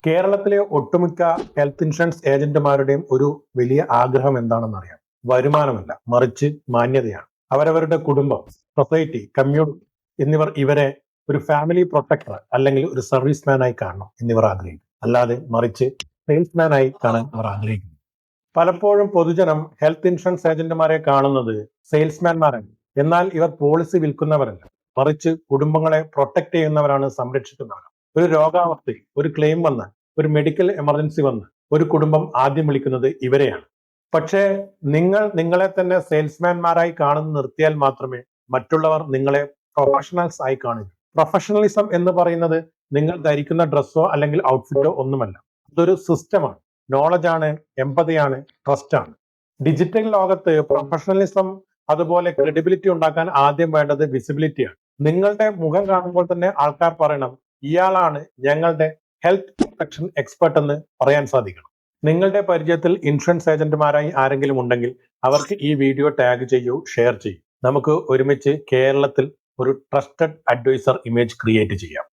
കേരളത്തിലെ ഒട്ടുമിക്ക health insurance ഏജന്റുമാരുടെയും ഒരു വലിയ ആഗ്രഹം എന്താണെന്നറിയാം. വരുമാനമല്ല, മറിച്ച് മാന്യതയാണ്. അവരവരുടെ കുടുംബം, സൊസൈറ്റി, കമ്മ്യൂണിറ്റി എന്നിവർ ഇവരെ ഒരു ഫാമിലി പ്രൊട്ടക്ടർ അല്ലെങ്കിൽ ഒരു സർവീസ് ആയി കാണണം എന്നിവർ ആഗ്രഹിക്കും. അല്ലാതെ മറിച്ച് സെയിൽസ്മാൻ ആയി കാണാൻ അവർ ആഗ്രഹിക്കുന്നു. പലപ്പോഴും പൊതുജനം ഹെൽത്ത് ഇൻഷുറൻസ് ഏജന്റുമാരെ കാണുന്നത് സെയിൽസ്മാൻമാരാണ്. എന്നാൽ ഇവർ പോളിസി വിൽക്കുന്നവരല്ല, മറിച്ച് കുടുംബങ്ങളെ പ്രൊട്ടക്ട് ചെയ്യുന്നവരാണ്, സംരക്ഷിക്കുന്നവരാണ്. ഒരു രോഗാവസ്ഥയിൽ ഒരു ക്ലെയിം വന്ന്, ഒരു മെഡിക്കൽ എമർജൻസി വന്ന് ഒരു കുടുംബം ആദ്യം വിളിക്കുന്നത് ഇവരെയാണ്. പക്ഷേ നിങ്ങളെ തന്നെ സെയിൽസ്മാൻമാരായി കാണുന്ന നിർത്തിയാൽ മാത്രമേ മറ്റുള്ളവർ നിങ്ങളെ പ്രൊഫഷണൽസ് ആയി കാണൂ. പ്രൊഫഷണലിസം എന്ന് പറയുന്നത് നിങ്ങൾ ധരിക്കുന്ന ഡ്രസ്സോ അല്ലെങ്കിൽ ഔട്ട്ഫിറ്റോ ഒന്നുമല്ല. അതൊരു സിസ്റ്റമാണ്, നോളജാണ്, എമ്പതിയാണ്, ട്രസ്റ്റ് ആണ്. ഡിജിറ്റൽ ലോകത്ത് പ്രൊഫഷണലിസം അതുപോലെ ക്രെഡിബിലിറ്റി ഉണ്ടാക്കാൻ ആദ്യം വേണ്ടത് വിസിബിലിറ്റിയാണ്. നിങ്ങളുടെ മുഖം കാണുമ്പോൾ തന്നെ ആൾക്കാർ പറയണം, ഇയാളാണ് ഞങ്ങളുടെ ഹെൽത്ത് പ്രൊട്ടക്ഷൻ എക്സ്പെർട്ട് എന്ന് പറയാൻ സാധിക്കണം. നിങ്ങളുടെ പരിചയത്തിൽ ഇൻഷുറൻസ് ഏജന്റുമാരായി ആരെങ്കിലും ഉണ്ടെങ്കിൽ അവർക്ക് ഈ വീഡിയോ ടാഗ് ചെയ്യൂ, ഷെയർ ചെയ്യൂ. നമുക്ക് ഒരുമിച്ച് കേരളത്തിൽ ഒരു ട്രസ്റ്റഡ് അഡ്വൈസർ ഇമേജ് ക്രിയേറ്റ് ചെയ്യാം.